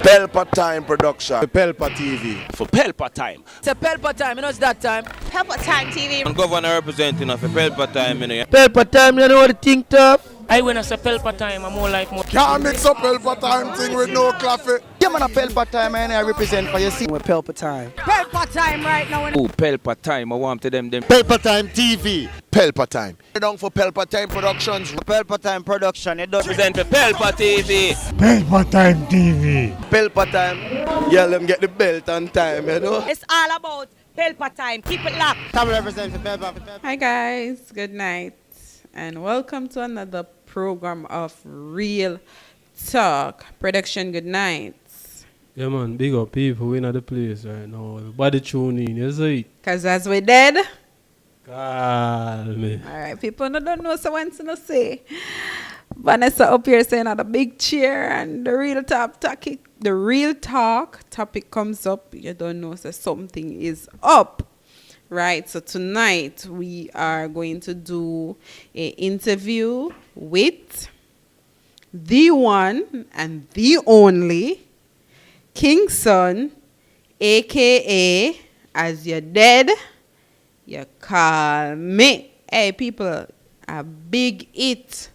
Pelpa Time Production. Pelpa TV. For Pelpa Time. It's a Pelpa Time, you know it's that time. Pelpa Time TV. I'm governor representing of Pelpa Time, you know. Pelpa Time, you know what the thing tough? I when I say Pelpa Time, I'm more like more. Can't mix up Pelpa Time thing with no coffee. Yeah, man, a Pelpa Time, and I represent for you. See, With Pelpa Time. Pelpa Time right now. Oh, Pelpa Time, I want to them. Pelpa Time TV. Pelpa Time. Down for Pelpa Time Productions. Pelpa Time Production. It does Represent for Pelpa TV. Pelpa Time TV. Pelpa Time. Yeah, let them get the belt on time, you know. It's all about Pelpa Time. Keep it locked. Time represent for Pelpa. Hi guys, good night and welcome to another program of Real Talk Production. Good night. Yeah, man, big up people in the place right now. Everybody tune in, you see? Cause as we dead. Call me. Alright, people don't know so once to say. Vanessa up here saying at a big chair and the real talk topic comes up. You don't know so something is up. Right, so tonight we are going to do an interview with the one and the only Kingson, aka as you're dead, you call me. Hey people, a big hit.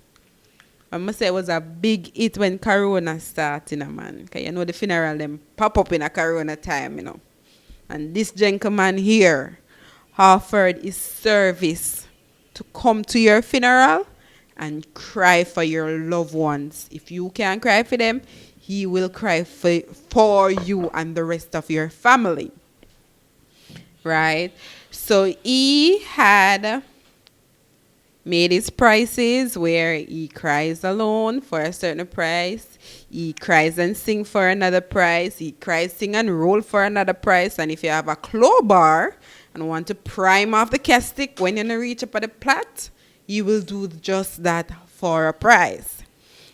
I must say it was a big hit when Corona started, man. Cause you know the funeral them pop up in a Corona time, you know. And this gentleman here offered his service to come to your funeral and cry for your loved ones. If you can't cry for them, he will cry for you and the rest of your family. Right? So he had made his prices where he cries alone for a certain price. He cries and sing for another price. He cries, sing and roll for another price. And if you have a claw bar and want to prime off the castic when you reach up at the plot, you will do just that for a price.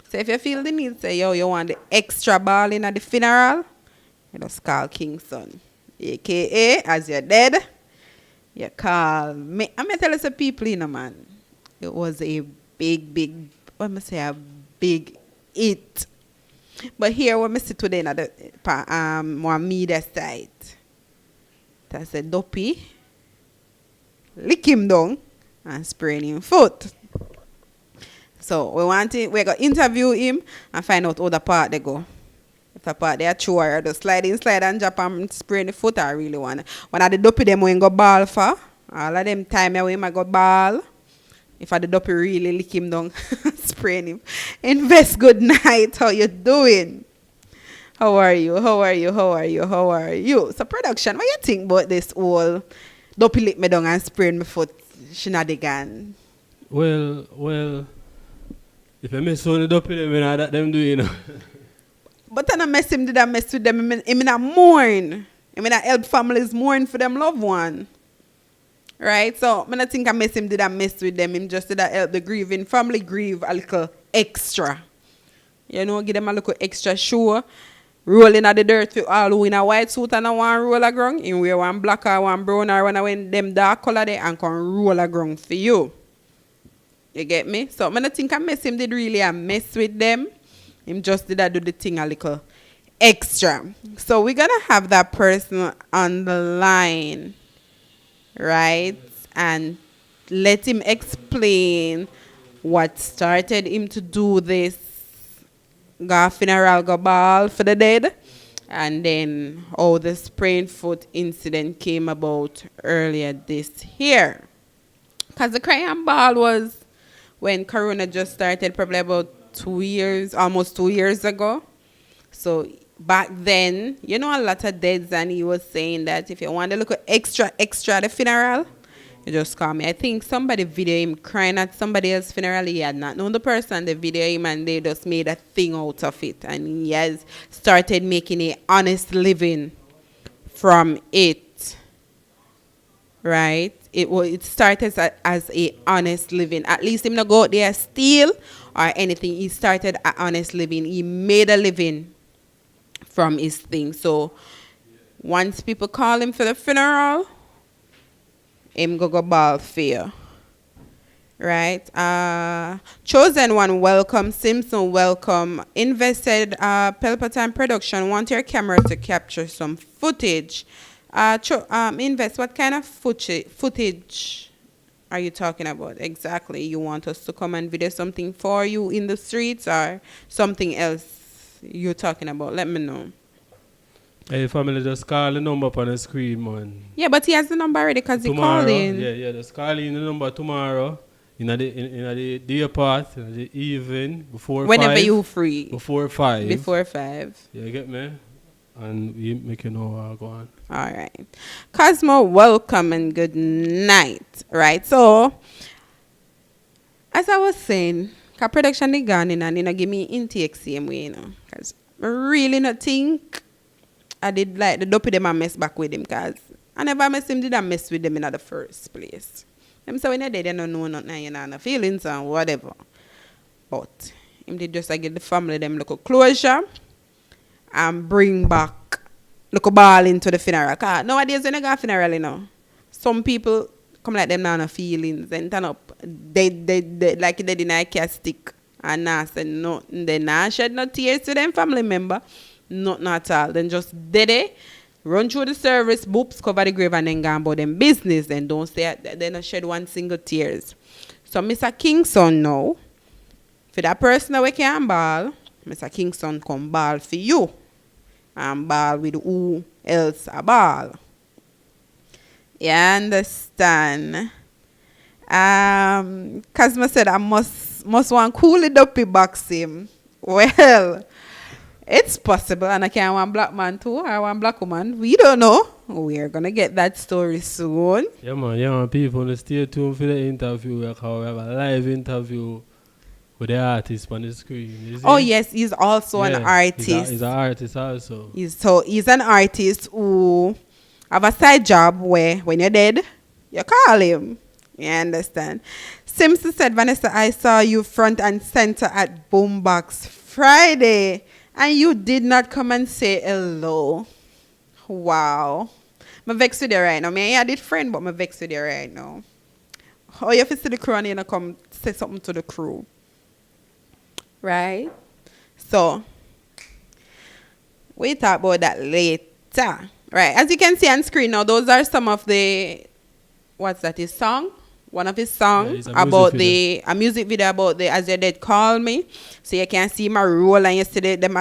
So if you feel the need, say, yo, you want the extra ball in at the funeral, you just call Kingson. AKA, as you're dead, you call me. I'm going to tell you some people, you know, man. It was a big, what am I say, a big hit. But here, when I sit today at the more media side, that's a Duppy, lick him down and sprain him foot. So we're going to interview him and find out how the part they go. If the part they are true or just slide and drop and sprain the foot, I really want. One of the Duppy them we go ball for. All of them time we might go ball. If I the Duppy really lick him down, sprain him. Invest, good night. How you doing? How are you? So production, what you think about this whole Duppy lick me down and sprain my foot shenanigan? Well, if I mess with the Duppy, then I that them do, you know. But then I mess with them. I mean, I mourn. I mean, I help families mourn for them loved one. Right? So, I think I mess with them. Him just did I help the grieving family grieve a little extra. You know, give them a little extra show. Rolling at the dirt for all who in a white suit and a one roll a ground. In wear one black or one brown or when them dark color there and can roll a ground for you. You get me? So, I think I did really a mess with them. Him just did I do the thing a little extra. So, we're going to have that person on the line. Right? And let him explain what started him to do this. Go funeral, go ball for the dead. And then how the sprained foot incident came about earlier this year. Because the cry and ball was when Corona just started, probably about almost 2 years ago. So back then, you know, a lot of deads, and he was saying that if you want to look at extra at the funeral, you just call me. I think somebody videoed him crying at somebody else's funeral. He had not known the person. They videoed him and they just made a thing out of it. And he has started making an honest living from it. Right? It started as a honest living. At least him not go out there steal or anything. He started an honest living. He made a living from his thing. So once people call him for the funeral, him go ball for you. right? Chosen One, welcome. Simpson, welcome. Invested Pelpa Time Production, want your camera to capture some footage. Invest, what kind of footage are you talking about exactly? You want us to come and video something for you in the streets or something else you're talking about? Let me know. Hey, family, just call the number up on the screen, man. Yeah, but he has the number already because he called in. Yeah, just call in the number tomorrow. In the day part, in the evening, before Whenever 5. you free. Before 5. Before 5. Yeah, you get me? And we make you know how go on. All right. Cosmo, welcome and good night. Right. So, as I was saying, ka production they gone in and give me intake same way, you know. Because I really not think I did like the Duppy them and mess back with him because I never mess him, did I mess with them in the first place. Them say when they don't know nothing, you know, no feelings and whatever. But him did just like get the family them look closure and bring back look a ball into the funeral. Cause nowadays when you go funeral, you know, some people come like them now no feelings and turn up. They like they deny a stick and now say nothing. They not shed no tears to them family member. Nothing at all. Then just did it. Run through the service, boops, cover the grave and then go about them business and don't say they not shed one single tears. So Mr. Kingston now, for that person that we can ball, Mr. Kingston come ball for you. And ball with who else a ball. You understand? Cosmo said I must want cool it up box him. Well, it's possible and I can want black man too or one black woman. We don't know. We're gonna get that story soon. Yeah man, people stay tuned for the interview. We have a live interview with the artist on the screen. Oh yes, he's also an artist. He's an artist also. He's an artist who have a side job where when you're dead, you call him. You understand? Simpson said, Vanessa, I saw you front and center at Boombox Friday and you did not come and say hello. Wow. I'm vexed with you right now. I did friend, but I'm vexed with you right now. How you feel to the crew and you come say something to the crew? Right? So, we talk about that later. Right? As you can see on screen now, those are some of the, what's that, his song? One of his songs about a music video about the As Your Dead Call Me. So you can see my roll and yesterday them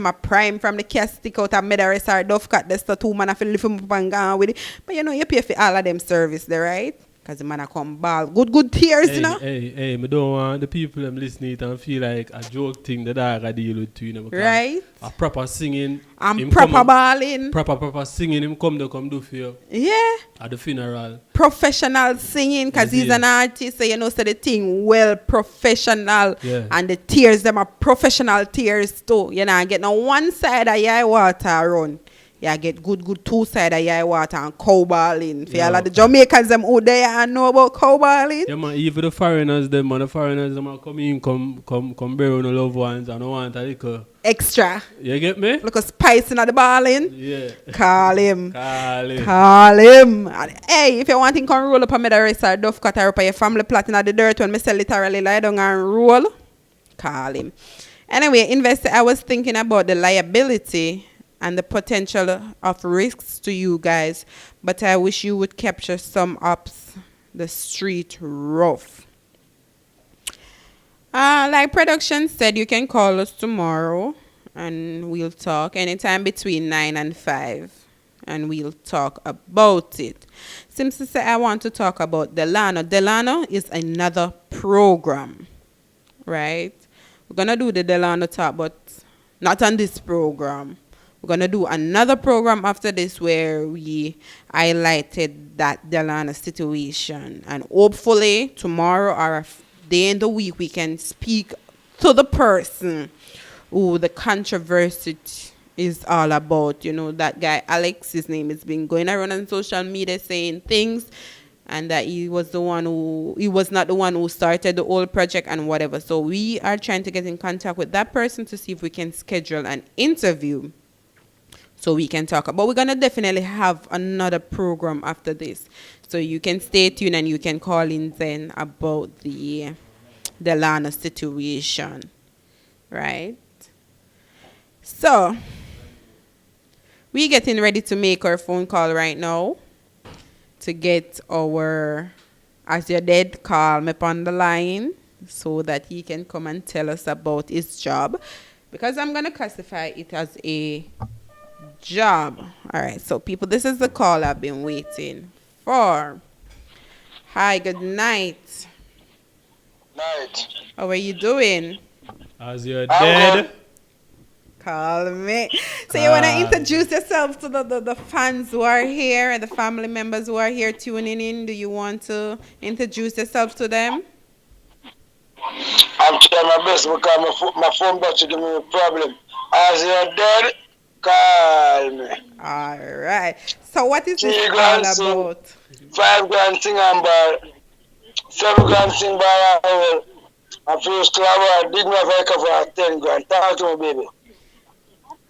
a prime from the cast stick out and made the rest are duff cut the two man have to lift him up and go with it. But you know you pay for all of them service there, right? Because the man a come ball. Good tears, you know? Hey, I don't want the people them listening it and feel like a joke thing that I deal with you know. Right? A proper singing. I'm proper balling. Proper singing him come do for you. Yeah. At the funeral. Professional singing because he's an artist. So you know so the thing well professional. Yeah. And the tears them are professional tears too. You know, get no one side of your water run. Yeah, get good two side of your water and cowballing. For all of the Jamaicans them who there and know about cowballing. Yeah man, even the foreigners them are come in, come bury on the loved ones and I want a little extra. You get me? Look a spice in the balling. Yeah. Call him. Call him. And, hey, if you want him come roll up a me the rest or duff cut her up your family plot in the dirt when me sell literally lie down and roll. Call him. Anyway, investor, I was thinking about the liability and the potential of risks to you guys, but I wish you would capture some ups the street rough. Like production said, you can call us tomorrow and we'll talk anytime between 9 and 5 and we'll talk about it. Simpson said, I want to talk about Delano. Delano is another program, right? We're going to do the Delano talk, but not on this program. We're going to do another program after this where we highlighted that Delano situation. And hopefully tomorrow or a day in the week we can speak to the person who the controversy is all about. You know, that guy Alex, his name has been going around on social media saying things and that he was not the one who started the whole project and whatever. So we are trying to get in contact with that person to see if we can schedule an interview so we can talk. But we're gonna definitely have another program after this, so you can stay tuned and you can call in then about the Lana situation, right? So we getting ready to make our phone call right now to get our As You're Dead call me on the line so that he can come and tell us about his job, because I'm gonna classify it as a job. All right, so people, this is the call I've been waiting for. Hi, good night. Night. How are you doing? As You're Dead. Call me. So you want to introduce yourself to the fans who are here and the family members who are here tuning in? Do you want to introduce yourself to them? I'm trying my best because my phone battery give me a problem. As You're Dead, call me. All right. So what is this 3 all grand sing, about? 5 grand sing and ball, 7 grand sing ball, and first club, dig me a for 10 grand. Talk to me, baby.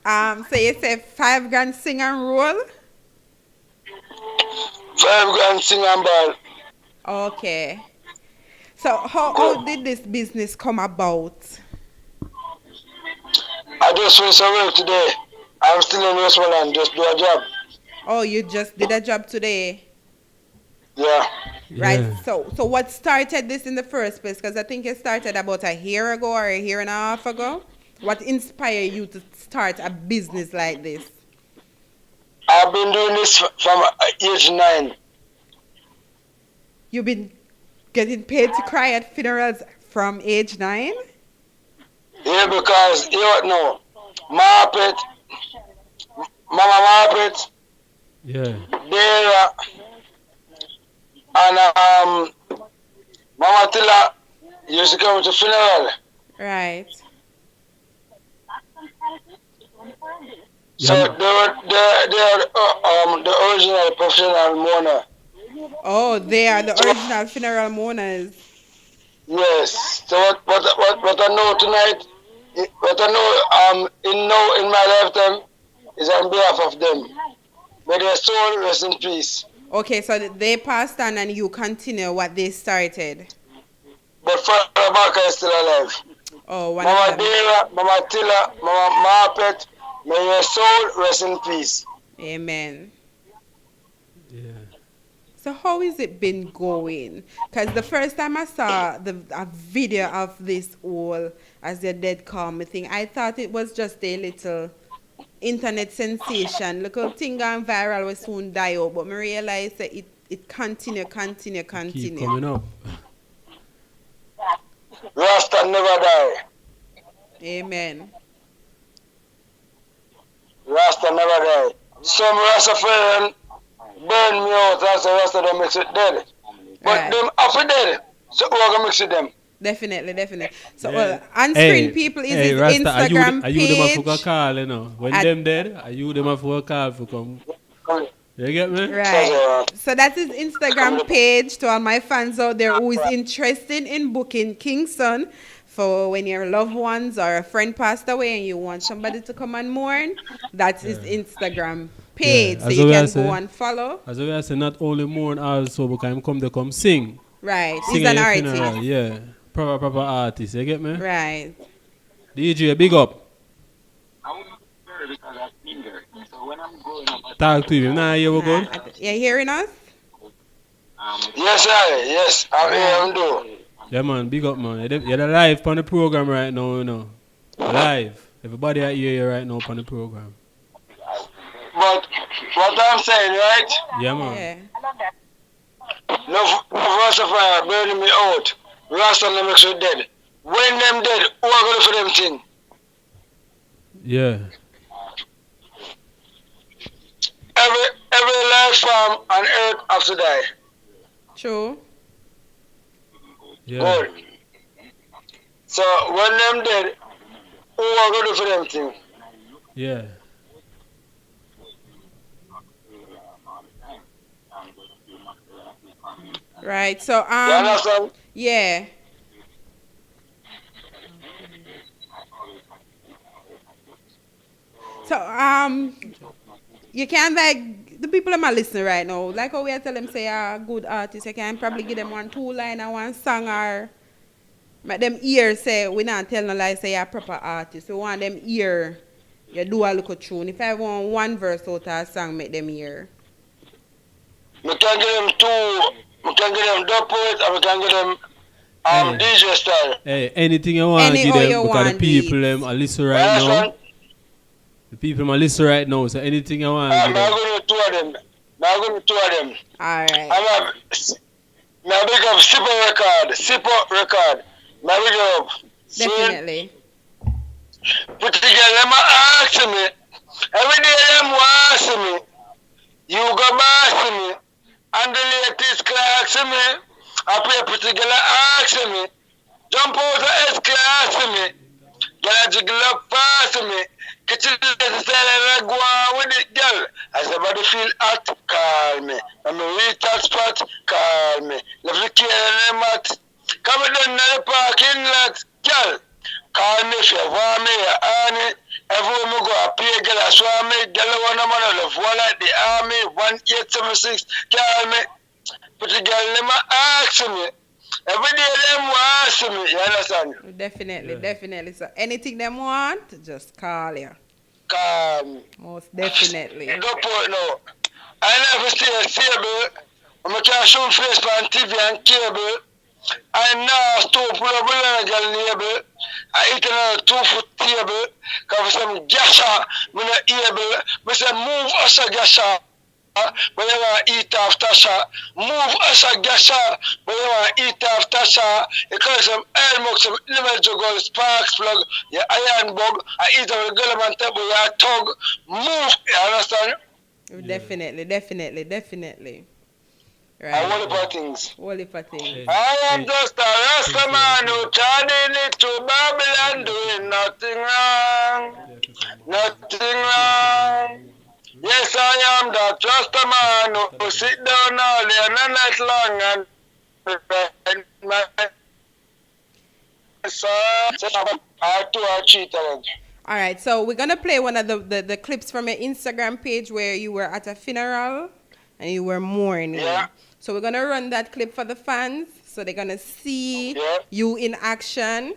So you say 5 grand sing and roll? 5 grand sing and ball. Okay. So how did this business come about? I just finished work today. I'm still in Westmoreland, just do a job. Oh, you just did a job today? Yeah. Right. Yeah. So what started this in the first place? Because I think it started about a year ago or a year and a half ago. What inspired you to start a business like this? I've been doing this from age 9. You've been getting paid to cry at funerals from age 9? Yeah, because you don't know, Marpet, Mama Marpet, Yeah. Dara, and Mama Tilla used to come to funeral. Right. So they are the original professional mourner. Oh, they are the original funeral mourners. Yes. So what I know tonight, what I know in my lifetime is on behalf of them. May their soul rest in peace. Okay, so they passed on and you continue what they started. But Father Barker is still alive. Oh, one Mama of them. Dara, Mama Tilla, Mama Marpet, may your soul rest in peace. Amen. Yeah. So how has it been going? Because the first time I saw a video of this whole As You're Dead call me thing, I thought it was just a little internet sensation. Little thing gone viral will soon die out. But I realized that it continue. Keep coming up. Rasta never die. Amen. Rasta never die. Some Rastafarian burn me out and say Rasta don't mix it dead. But Right. them after dead, so who are gonna mix with them? Definitely. So, Yeah. well, on-screen people is his Rasta, Instagram are you them page. a fuck call, you know? When At- them dead, are you them a fuck call for come? You get me? Right. So that's his Instagram page to all my fans out there who is interested in booking Kingston for when your loved ones or a friend passed away and you want somebody to come and mourn. That's his Instagram page. Yeah. So As you well can as, go and follow. As I say, not only mourn also, but they come sing. Right. Sing He's an at your funeral, artist. yeah. Proper artist, you get me? Right. DJ, big up. Talk to him. Nah, you good? You hearing us? Yes, yes, I'm here, I'm doing. Yeah, man, big up, man. You're live on the program right now, you know. Live. Everybody out here you right now on the program. But what I'm saying, right? Yeah, man. Yeah. No Rastafari burning me out. Rasta never makes you dead. When them dead, who are gonna for them thing? Yeah. Every life form on earth has to die. True. Yeah. Good. So when them dead, who are gonna for them thing? Yeah. Right. So You understand? yeah. So you can like the people that are listening right now, like how we are tell them say a good artist, you can probably give them 1-2 line and one song or make them ear say we not tell no lie say you're a proper artist. We want them ear you do a little tune. If I want one verse out of a song, make them ear. We can get them two, we can get them Duppy and we can get them DJ style. Hey, anything you want to give them because the people them are listening right now. The people are listening right now, so anything you want to give them. I'm going to two of them. I'm going to two of them. Alright. I'm big up Sippo record. My big up. Definitely. But the girl them ask me. Every day them ask me. You go ask me. And the latest class me. I play pretty girl ask me. Jump out of S class me. Girl jiggle up past me. Kitchen is style and go on with it, girl. As somebody feel hot, call me. I'm a real hot spot, call me. Love the care and the mat. Come down to the parking lot, girl. Call me if you want me, honey. Everyone will go a pay, girl. I swear me, girl, I want a man of one like the army, 1876, call me. But the girl, them ask me. Every day them ask me, you understand? Definitely. So anything them want, just call you. Call me. Most definitely. Don't put no. I never stay stable. I can't show face on TV and cable. I now stop pull up a girl neighbor. I eat another 2-foot table. Because for some gasha, I'm not able. I say move us a gasha. When you want to eat after shot, move us a gasha. When you want to eat after shot, you call some air muck, some limit juggle, sparks plug, your iron bug, I eat on the girl on table, your tug, move, you understand? Definitely. Right. And all the things. I am just a Rasta man who turning it to Babylon, doing nothing wrong. Yes, I am that Rasta man who sit down all day and a night long and my son, I cheat. Alright, so we're gonna play one of the clips from your Instagram page where you were at a funeral and you were mourning. Yeah. So we're gonna run that clip for the fans so they're gonna see you in action.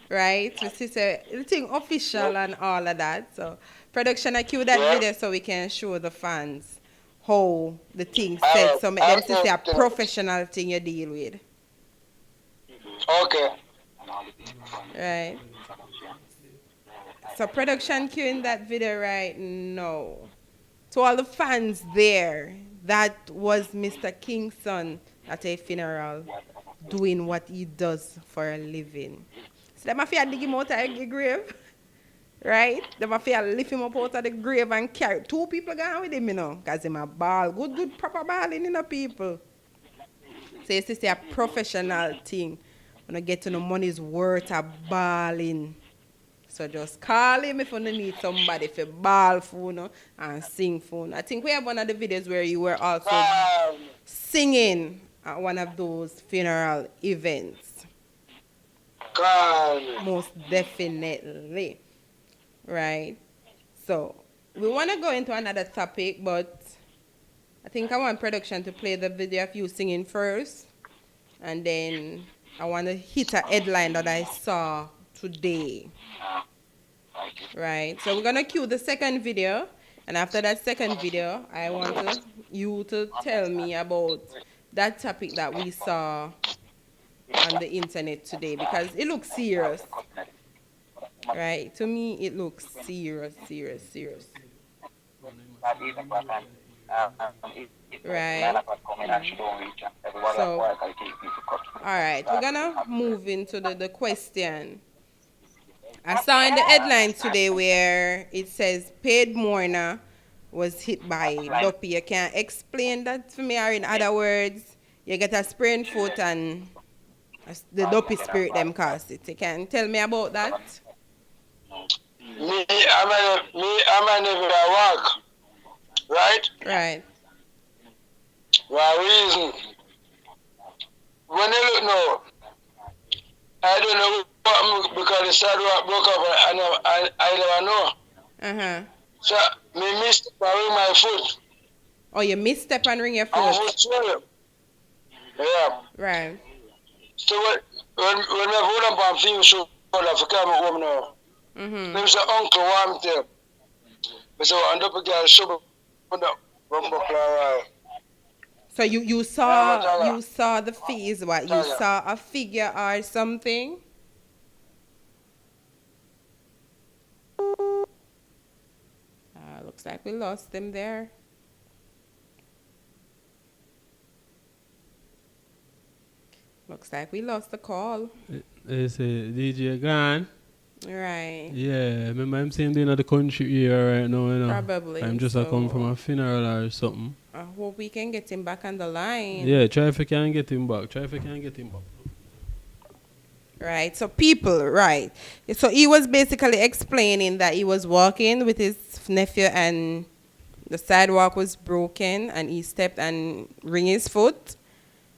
Right? So this is a thing official and all of that. So production I cue that video so we can show the fans how the thing set. So make them see a professional thing you deal with. Okay. Right. So production cueing that video right now. To all the fans there, that was Mr. Kingston at a funeral doing what he does for a living. So they must dig him out of the grave. Right? They must lift him up out of the grave and carry. 2 people gone with him, you know, because he's a ball. Good, proper balling, you know, people. So it's just a professional thing. When I get to know money's worth of balling. So just call him if you need somebody for ball phone and sing phone. I think we have one of the videos where you were also singing at one of those funeral events. Most definitely. Right? So, we want to go into another topic, but I think I want production to play the video of you singing first. And then I want to hit a headline that I saw today. Right? So, we're going to cue the second video. And after that second video, I want you to tell me about that topic that we saw on the internet today. Because it looks serious. Right, to me it looks serious. Right. So, alright, we're gonna move into the question. I saw in the headline today where it says paid mourner was hit by Duppy. You can explain that for me, or in other words, you get a sprained foot and the Duppy spirit them cause it. You can tell me about that? Me, I'm never walk. Right? Right. Why reason? When you look now, I don't know what because the sidewalk broke up and I never know. So, me missed my foot. Oh, you misstep and ring your I'm foot. foot swell. Yeah. Right. So when I hold up on film show, I come home now. Mm-hmm. There's an uncle one there. So I end up a girl show me the So you saw the fees, what? You saw a figure or something? Looks like we lost them there. Looks like we lost the call. They say DJ gone. Right. Yeah, remember I'm saying they're in the country here right now, you know. Probably. I'm just come from a funeral or something. I hope we can get him back on the line. Yeah, try if you can get him back. Right. So people, right. So he was basically explaining that he was walking with his nephew and the sidewalk was broken and he stepped and ring his foot.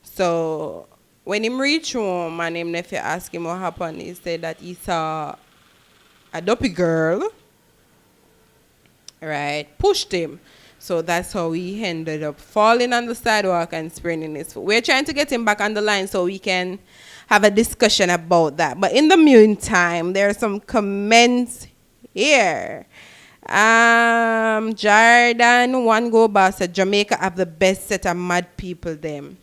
So when him reached home and him nephew asked him what happened, he said that he saw a Duppy girl, right, pushed him. So that's how he ended up falling on the sidewalk and spraining his foot. We're trying to get him back on the line so we can have a discussion about that. But in the meantime, there are some comments here. Jordan One Go Bar said Jamaica have the best set of mad people them.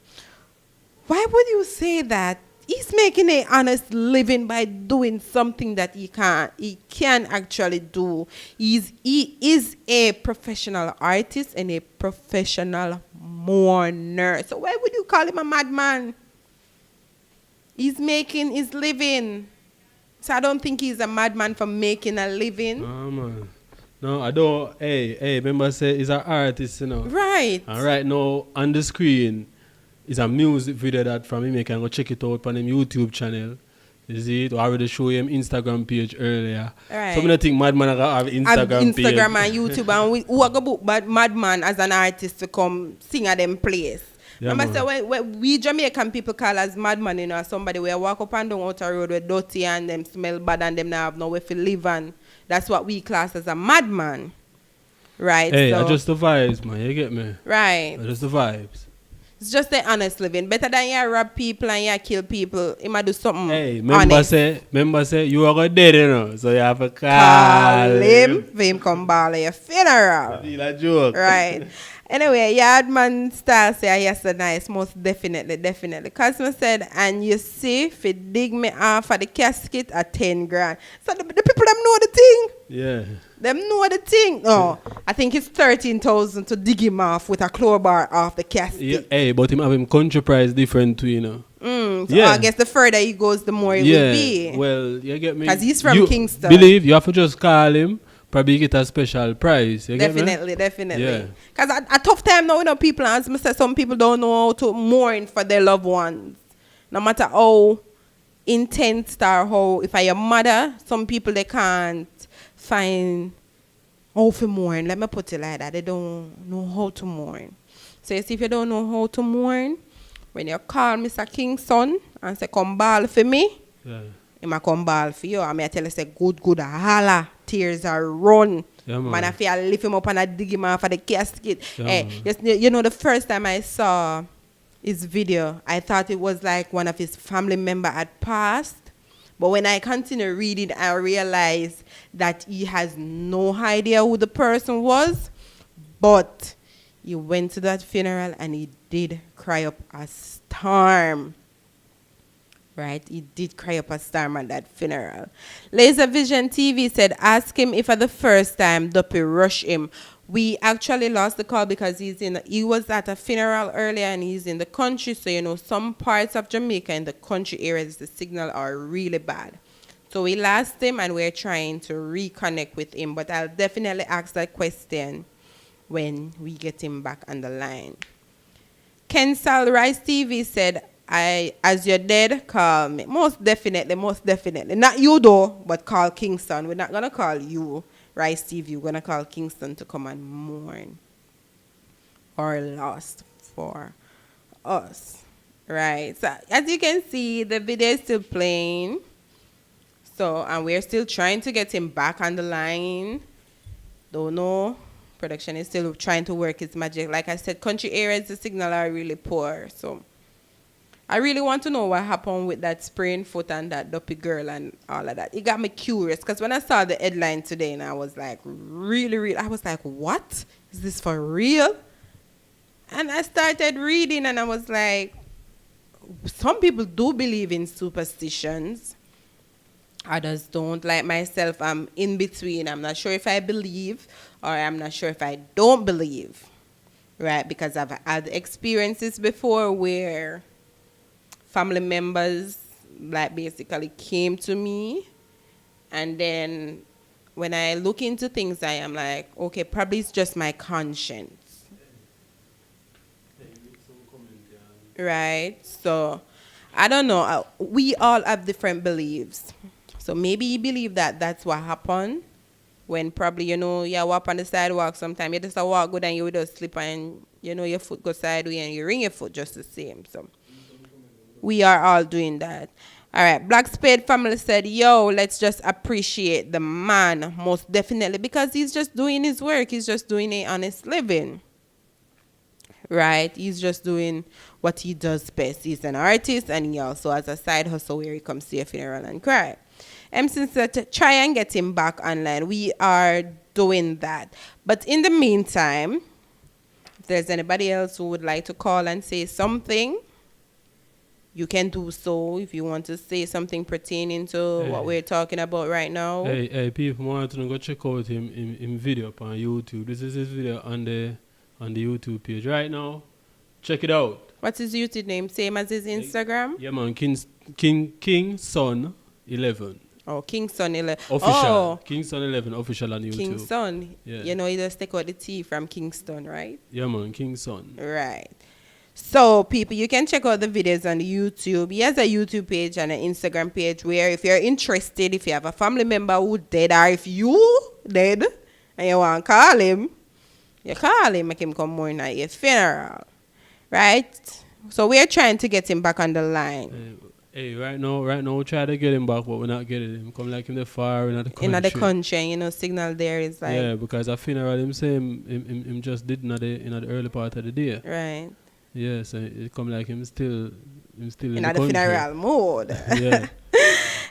Why would you say that? He's making an honest living by doing something that he can actually do. He is a professional artist and a professional mourner. So why would you call him a madman? He's making his living. So I don't think he's a madman for making a living. Oh, man. No, I don't. Hey, remember say he's an artist, you know. Right. And right now on the screen is a music video that from him. You can go check it out on him YouTube channel. You see it? I already show him Instagram page earlier. Right. So I don't think Madman have Instagram page. Instagram and YouTube and who are going to book Madman as an artist to come sing at them place. Yeah, remember say when we Jamaican people call as madman, you know, somebody where walk up and down outer road with dirty and them smell bad and them now have nowhere to live and that's what we class as a madman. Right. Hey, so, adjust the vibes, man. You get me? Right. Adjust the vibes. It's just the honest living. Better than you rob people and you kill people. You might do something. Hey, honest. remember say you are going dead, you know. So you have to call him. For him come ball at your funeral. Feel a joke. Right. Anyway, Yardman Star say yes, nice, most definitely. Customer said, and you see, if you dig me off of the casket at 10 grand. So the people them know the thing. Yeah. Them know the thing. Oh, I think it's 13,000 to dig him off with a crowbar off the casket. Yeah, hey, but him have him country price different too, you know. So yeah. I guess the further he goes, the more it will be. Well, you get me. Because he's from Kingston. Believe you have to just call him. Probably get a special price. You Definitely. Yeah. Because a tough time now, you know, people, as I said, some people don't know how to mourn for their loved ones. No matter how intense or how, if I am mother, some people, they can't find how to mourn. Let me put it like that. They don't know how to mourn. So you see, if you don't know how to mourn, when you call Mr. Kingston and say, come ball for me, he might come ball for you. I mean, I tell you, say, good, holla. Tears are run. Yeah, man, I feel I lift him up and I dig him off of the casket. Yeah, you know, the first time I saw his video, I thought it was like one of his family member had passed. But when I continue reading, I realized that he has no idea who the person was. But he went to that funeral and he did cry up a storm. Right, he did cry up a storm at that funeral. Laser Vision TV said, ask him if for the first time Duppy rushed him. We actually lost the call because he was at a funeral earlier and he's in the country. So, you know, some parts of Jamaica in the country areas, the signal are really bad. So we lost him and we're trying to reconnect with him. But I'll definitely ask that question when we get him back on the line. Kensal Rice TV said, as you're dead, call me. Most definitely. Not you though, but call Kingston. We're not going to call you, Rice TV. We're going to call Kingston to come and mourn or lost for us. Right. So as you can see, the video is still playing. So, and we're still trying to get him back on the line. Don't know. Production is still trying to work its magic. Like I said, country areas, the signal are really poor. So I really want to know what happened with that sprained foot and that Duppy girl and all of that. It got me curious because when I saw the headline today and I was like, really, I was like, what? Is this for real? And I started reading and I was like, some people do believe in superstitions. Others don't. Like myself, I'm in between. I'm not sure if I believe or I'm not sure if I don't believe. Right? Because I've had experiences before where family members like basically came to me, and then when I look into things I am like, okay, probably it's just my conscience. Right? So I don't know. We all have different beliefs. So maybe you believe that that's what happened when probably, you walk on the sidewalk sometime. You just walk good and you just slip and, your foot goes sideways and you ring your foot just the same. So we are all doing that. All right. Black Spade family said, yo, let's just appreciate the man most definitely because he's just doing his work. He's just doing an honest living. Right? He's just doing what he does best. He's an artist and he also has a side hustle where he comes to a funeral and cry. Simpson said, try and get him back online. We are doing that. But in the meantime, if there's anybody else who would like to call and say something, you can do so if you want to say something pertaining to what we're talking about right now. Hey, people want to go check out him in video on YouTube. This is his video on the YouTube page right now. Check it out. What's his YouTube name? Same as his Instagram? Yeah, man. King Son 11. Oh, King Son 11. Official. Oh. King Son 11 official on YouTube. King Son. Yeah. He just take out the T from Kingston, right? Yeah, man. King Son. Right. So, people, you can check out the videos on YouTube. He has a YouTube page and an Instagram page where if you're interested, if you have a family member who dead or if you dead and you want to call him, you call him, make him come mourn at your funeral. Right? So, we're trying to get him back on the line. Hey, right now, we try to get him back, but we're not getting him. Come like in the far, in the country. In the country, signal there is like... Yeah, because a funeral, him say him just did in the early part of the day. Right. Yeah, so it come like him still in the the funeral mode. Yeah.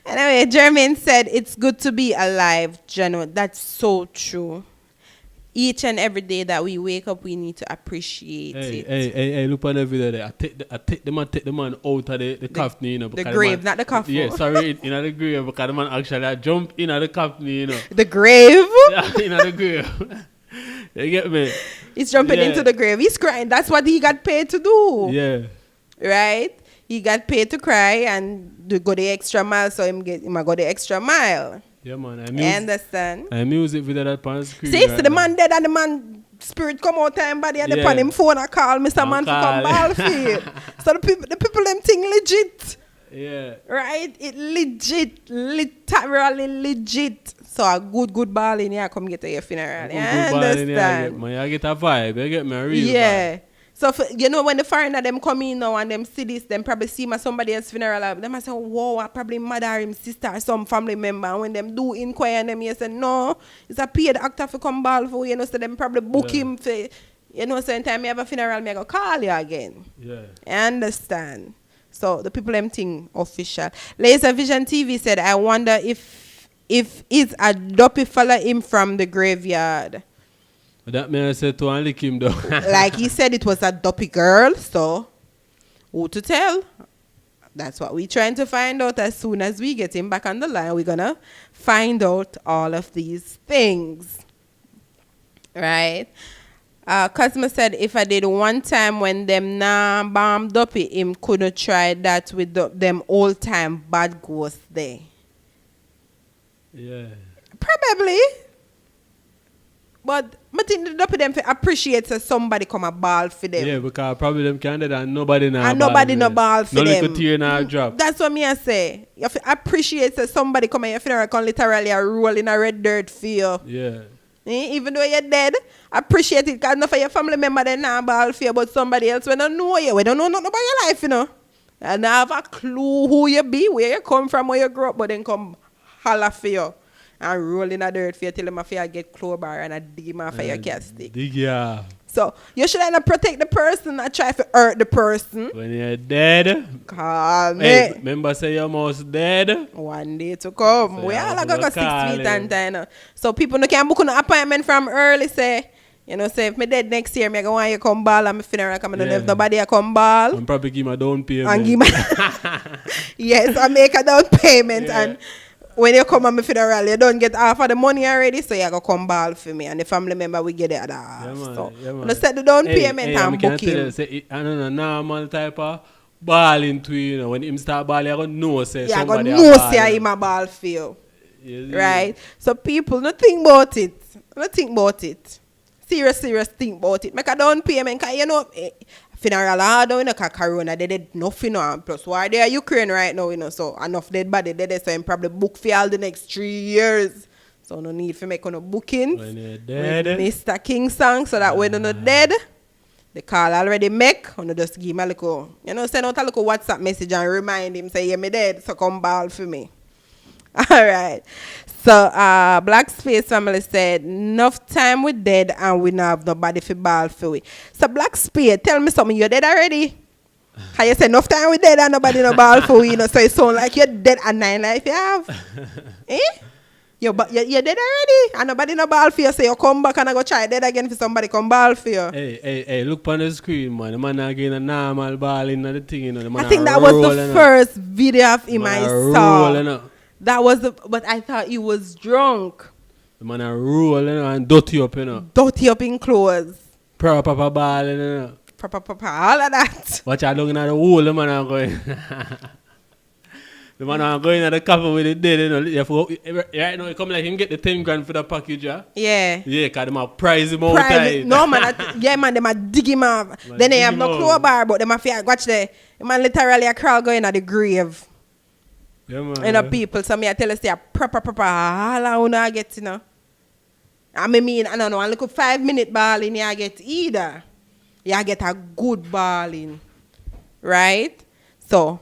Anyway, Jermaine said, it's good to be alive, Jano. That's so true. Each and every day that we wake up, we need to appreciate it. Hey, look on the video there. I take the man out of the coffin, The grave, not the coffin. Yeah, sorry, in the grave, because the man actually jump in the coffin, The grave? Yeah, in the grave. You get me? He's jumping into the grave. He's crying. That's what he got paid to do. Yeah. Right? He got paid to cry and to go the extra mile, so him go the extra mile. Yeah, man. I understand. And music video that on screen. See, the man dead and the man spirit come out time body and they on him phone and call Mr. Man for come battlefield. So the people them think legit. Yeah. Right? It legit. Literally legit. So a good ball in here come get to your funeral. You understand? I get a vibe. You get me a real vibe. So, when the foreigner them come in now and them see this, them probably see somebody else's funeral, them might say, whoa, I probably mother him sister or some family member. And when them do inquire and them, you say, no, it's a paid actor for come ball for you, so them probably book him for, so anytime you have a funeral, me I go call you again. Yeah. I understand. So, the people them think official. Laser Vision TV said, I wonder if it's a Duppy follow him from the graveyard. That man said to lick him though. Like he said it was a Duppy girl, so who to tell? That's what we're trying to find out. As soon as we get him back on the line, we're gonna find out all of these things. Right? Cosmo said if I did one time when them bomb Duppy, him couldn't try that with them old time bad ghosts there. Yeah. Probably. But I think the Duppy them appreciate somebody come a ball for them. Yeah, because probably them candidate and nobody now. And nobody no ball for them. No little tear now drop. That's what me I say. You have to appreciate somebody come at your funeral can literally roll in a red dirt for you. Yeah. Even though you're dead, appreciate it because enough of your family member they not ball for you, but somebody else we don't know you. We don't know nothing about your life, And I have a clue who you be, where you come from, where you grew up, but then come holler for you. and roll in the dirt for you till him after get crowbar and I dig him off of your cat stick. Dig ya. So you should not protect the person, not try to hurt the person. When you're dead. Call me. Hey, remember say you're almost dead. One day to come. So We you all have go to 6 call feet him. and you know. So people no can book an appointment from early, say, you know, say if me dead next year, me go want you come ball at my funeral, come and Yeah. if nobody a come ball. I'm probably give my down payment. And give my yes, I make a down payment Yeah. and when you come at my funeral, you don't get half of the money already, so you go come ball for me. And the family member we get the other half. Yeah, man. So Yeah, man. you set the down Hey, payment hey, and I can book tell you, him. say, I don't know, normal type of balling to you know. When him start balling, I go know say Yeah, I go somebody know a say ball. him a ball for you. You see? Right? So people, no think about it. No think about it. Serious think about it. Make a down payment, cause you know, funeral hard, you know, cause corona, they did nothing, and plus why they are Ukraine right now, you know, so enough dead body, they so him probably book for all the next 3 years. So no need for make no bookings. When you're With dead. Mr. King song, so that when you're not dead, the call already make, and just give him a little, you know, send out a little WhatsApp message and remind him, say, yeah, me dead, so come ball for me. All right. So, Black Space family said, enough time we dead and we not have nobody for ball for we. So, Black Space, tell me something, you're dead already? How you say, enough time we dead and nobody no ball for we, you know, so it sound like you're dead and 9 life you have. Eh? You're dead already and nobody no ball for you, so you come back and I go try dead again for somebody come ball for you. Hey, look on the screen, man. The man again a normal ball in the thing, you know. The man I think that was the first video of him I saw. That was the, but I thought he was drunk. The man a rolling and dirty up, you know. Dirty up in clothes. Proper ball, you know. Proper, all of that. Watch out looking at the wall, the man are going. The man are going at the cover with it dead, you know. Right now, it come like him get the 10 grand for the package, yeah? Yeah. Yeah, because them a prize him out tight. No, man. Yeah, man, they might dig him off. Then they have no crowbar, but they might feel, watch the man literally a crawl going at the grave. Yeah, man. You know, people, so me I tell you, say, proper, all I wanna get, you know. I mean, I don't know, a little 5-minute balling, you get either. You get a good balling. Right? So,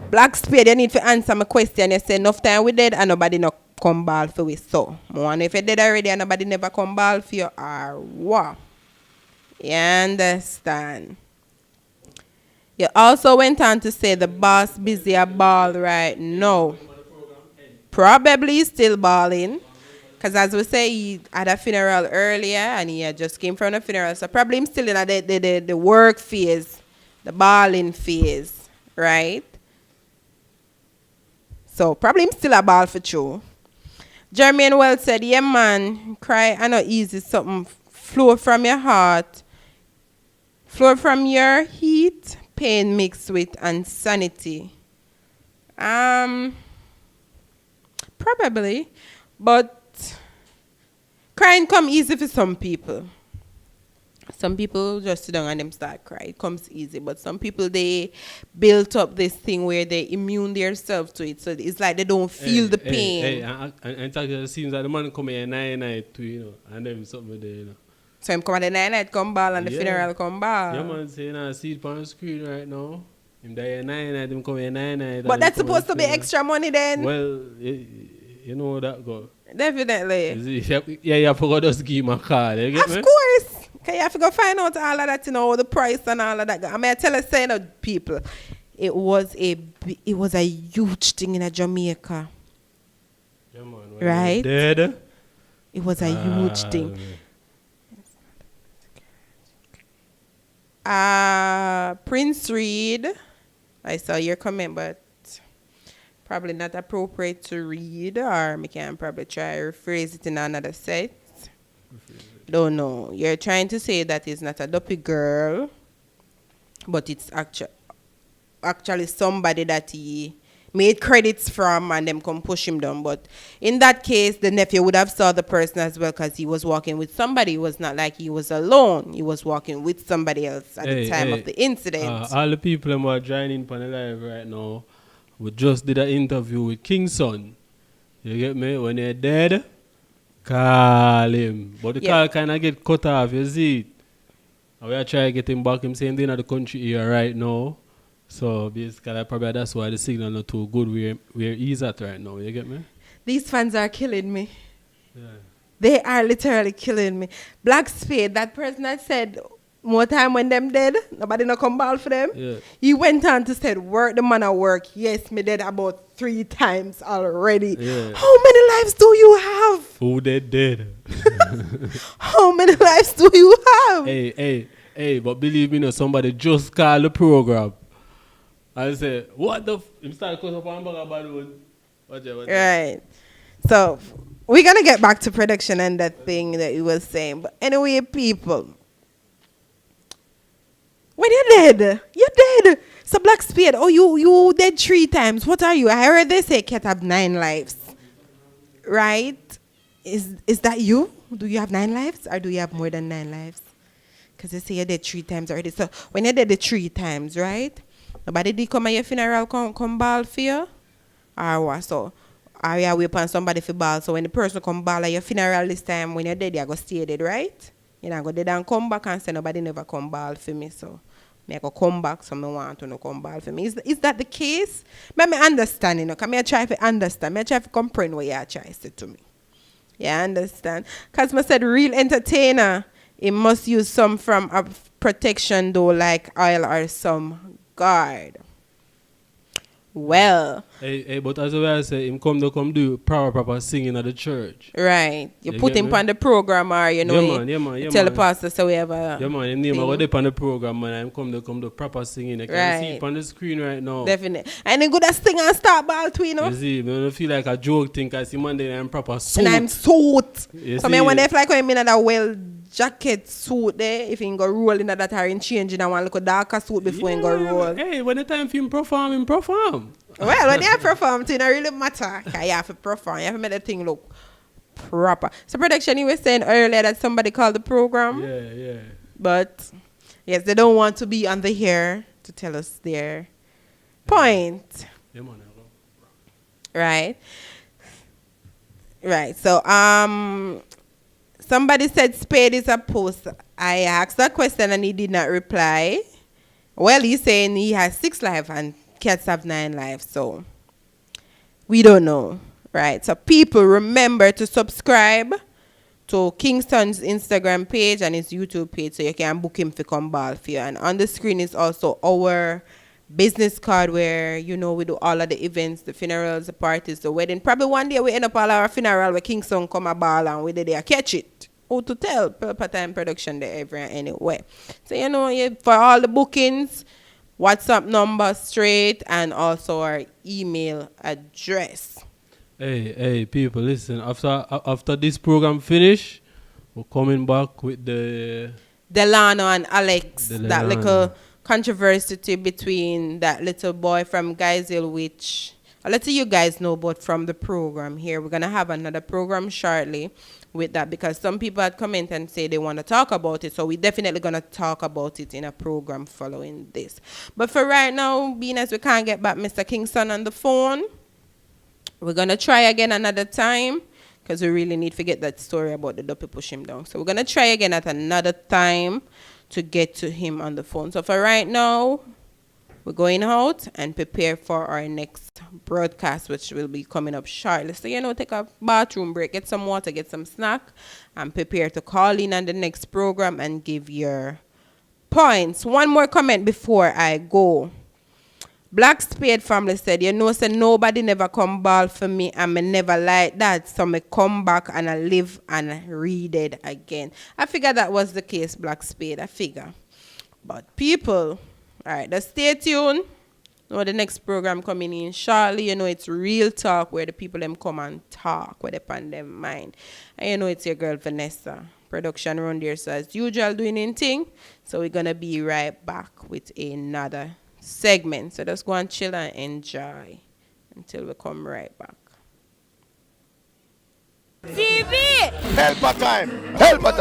Black Spade, you need to answer my question. You say, enough time we dead and nobody no come ball for we. So, I wonder if you dead already and nobody never come ball for you or what? You understand? You also went on to say the boss busy a ball right now. Probably still balling. Because as we say, he had a funeral earlier and he had just came from a funeral. So probably him still in the work phase, the balling phase, right? So probably him still a ball for true. Jermaine Wells said, yeah man, cry I know easy, something flow from your heart. Flow from your heat. Pain mixed with insanity. Probably, but crying come easy for some people. Some people just sit down and them start crying. It comes easy, but some people they built up this thing where they immune themselves to it, so it's like they don't feel the pain. And it seems like the man come here 9 night too, you know, and then something there, you know. So him come at the 9 night come ball and the funeral come ball. Yeah, man, say, I see it on the screen right now. Him die 9 night, him come here 9 night. But that's supposed to be extra money then. Well, you know that go. Definitely. Yeah, you have to go just give him a call. You get Of me? course. Okay, you have to go find out all of that, you know, the price and all of that. I mean, I tell you, saying to people, it was a huge thing in Jamaica. Yeah, man. Right? Dead. It was a huge thing. Prince Reed, I saw your comment, but probably not appropriate to read, or I can probably try to rephrase it in another set. Don't know. You're trying to say that it's not a Duppy girl, but it's actually somebody that he made credits from and them come push him down. But in that case, the nephew would have saw the person as well because he was walking with somebody. It was not like he was alone. He was walking with somebody else at the time of the incident. All the people who are joining on the live right now, we just did an interview with King's son. You get me? When they're dead, call him. But the call kind of get cut off, you see it. And we are trying to get him back. Him saying they're in the country here right now. So basically, probably that's why the signal not too good where he's at right now. You get me? These fans are killing me. Yeah. They are literally killing me. Black Spade, that person that said more time when them dead, nobody no come ball for them. Yeah. He went on to say, work the man at work. Yes, me dead about 3 times already. Yeah. How many lives do you have? Who dead? How many lives do you have? Hey, but believe me, no, somebody just called the program. I say, what the him start close up on bag balloon. Watch it. Right. So we're gonna get back to production and that thing that you was saying. But anyway, people. When you're dead. So Black Spade, oh you dead 3 times. What are you? I heard they say cat have 9 lives. Right? Is that you? Do you have 9 lives? Or do you have more than 9 lives? Because they say you're dead 3 times already. So when you're dead the 3 times, right? Nobody did come at your funeral come ball for you? Or what? So are you wait upon somebody for ball? So when the person come ball at your funeral this time, when you're dead, you're going to stay dead, right? You're not going to dead and come back and say nobody never come ball for me. So I go come back, so I want to no come ball for me. Is that the case? Let me understand, you know. Because I try to understand. I try to comprehend what you are trying to say to me. Yeah, I understand. Because I said real entertainer, it must use some from a protection though, like oil or some guard. Well. Hey, but as I say, him come do proper singing at the church. Right. You put him on the program or, you know, Yeah, man. tell the pastor so we have a... Yeah, man. His name I got on the program, man. I'm come do proper singing. I can see it on the screen right now. Definitely. And the good as thing and start ball too, you know. You see, I don't feel like a joke thing because I'm in proper suit. And I'm suit. You So see? I when they fly come in that well jacket suit there, if he go roll in that or in change in one little darker suit before he go roll. Hey, when the time for him perform. Well, when you perform, it don't really matter. You have to perform. You have to make the thing look proper. So production, you were saying earlier that somebody called the program. Yeah. But yes, they don't want to be on the air to tell us their point. Yeah, man. Right. So somebody said Spade is a post. I asked that question and he did not reply. Well, he's saying he has 6 lives and cats have 9 lives, so we don't know, right? So people, remember to subscribe to Kingston's Instagram page and his YouTube page so you can book him for come ball for you. And on the screen is also our business card where, you know, we do all of the events, the funerals, the parties, the wedding. Probably one day we end up all our funeral where Kingston come a ball and we there catch it. Who to tell? Pelpa Time production there every anyway. So, you know, for all the bookings, WhatsApp number straight and also our email address. Hey, people, listen. After this program finish, we're coming back with the Delano and Alex. That Delano. little controversy between that little boy from Geisel, which I'll let you guys know about from the program here. We're gonna have another program shortly with that because some people had comment and say they want to talk about it, so we're definitely going to talk about it in a program following this. But for right now, being as we can't get back Mr. Kingston on the phone, we're going to try again another time because we really need to get that story about the Duppy push him down. So we're going to try again at another time to get to him on the phone. So for right now, we're going out and prepare for our next broadcast, which will be coming up shortly. So, you know, take a bathroom break, get some water, get some snack, and prepare to call in on the next program and give your points. One more comment before I go. Black Spade family said, you know, said nobody never come ball for me and me never like that. So me come back and I live and read it again. I figure that was the case, Black Spade. I figure. But people... All right, just stay tuned. Now the next program coming in shortly. You know it's Real Talk where the people them come and talk where they pan them mind. And you know it's your girl Vanessa. Production around there, so as usual doing anything. So we're gonna be right back with another segment. So just go and chill and enjoy until we come right back. TV! Pelpa time. Room. Pelpa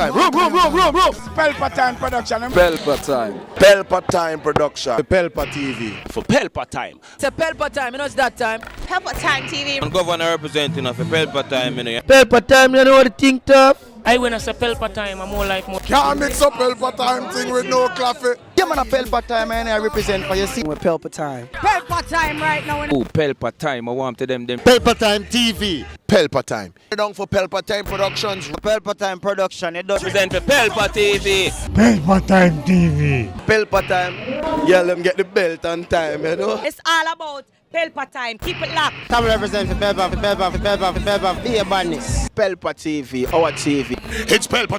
Time production. Pelpa time. Pelpa time production. Pelpa TV. For Pelpa time. It's a Pelpa time, you know it's that time. Pelpa Time TV. And governor representing of a Pelpa time, you know. Pelpa time, you know what the thing tough? I when I say Pelpa time, I'm more like more. Can't mix up Pelpa Time thing with no coffee. Yeah, man, a Pelpa time and I represent for your scene. With Pelpa time. Pelpa time right now. Oh, Pelpa time. I want to them. Pelpa Time TV. Pelpa Time. Down for Pelpa Time Productions. Pelpa time production. It does Present for Pelpa TV. Pelpa Time TV. Pelpa Time. Yeah, let them get the belt on time, you know. It's all about Pelpa time. Keep it locked. Time represent for Pelpa, be a badness. Pelpa TV, our TV. It's Pelpa